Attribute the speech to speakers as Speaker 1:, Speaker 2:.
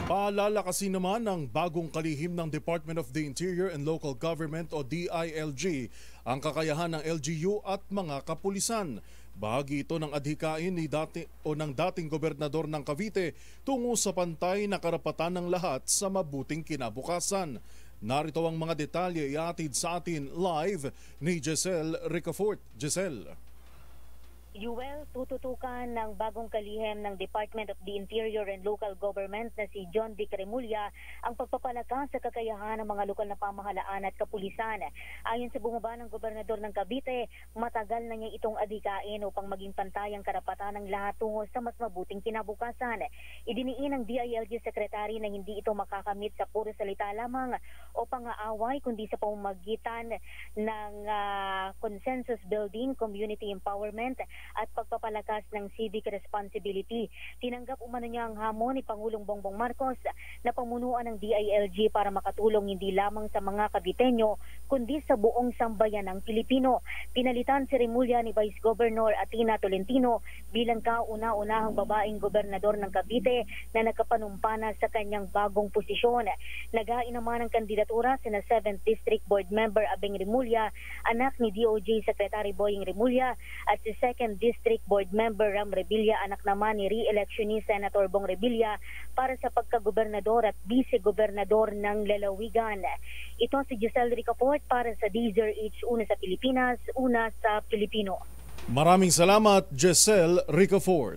Speaker 1: Palalakasin naman ng bagong kalihim ng Department of the Interior and Local Government o DILG ang kakayahan ng LGU at mga kapulisan. Bahagi ito ng adhikain ng dating gobernador ng Cavite tungo sa pantay na karapatan ng lahat sa mabuting kinabukasan. Narito ang mga detalye iatid sa atin live ni Giselle Ricafort. Giselle.
Speaker 2: Yuel, tututukan ng bagong kalihim ng Department of the Interior and Local Government na si John Vic Remulla ang pagpapalakas sa kakayahan ng mga lokal na pamahalaan at kapulisan. Ayon sa bumaba ng gobernador ng Cavite, matagal na niya itong adhikain upang maging pantay ang karapatan ng lahat tungo sa mas mabuting kinabukasan. Idiniin ng DILG Secretary na hindi ito makakamit sa puro salita lamang o pang-aaway kundi sa pamamagitan ng consensus building, community empowerment at pagpapalakas ng civic responsibility. Tinanggap umano niya ang hamon ni Pangulong Bongbong Marcos na pamunuan ng DILG para makatulong hindi lamang sa mga Caviteño kundi sa buong sambayan ng Pilipino. Pinalitan si Remulla ni Vice Governor Atina Tolentino bilang kauna-unahang babaeng gobernador ng Cavite na nagkapanumpana sa kanyang bagong posisyon. Nagain naman ang kandidatura sina 7th District Board Member Abeng Remulla, anak ni DOJ Secretary Boying Remulla, at si 2nd District Board Member Ram Revilla, anak naman ni re-election ni Senator Bong Revilla para sa pagkagobernador at vice-gobernador ng Lalawigan. Ito si Giselle Ricafort para sa DZRH, una sa Pilipinas, una sa Pilipino.
Speaker 1: Maraming salamat, Giselle Ricafort.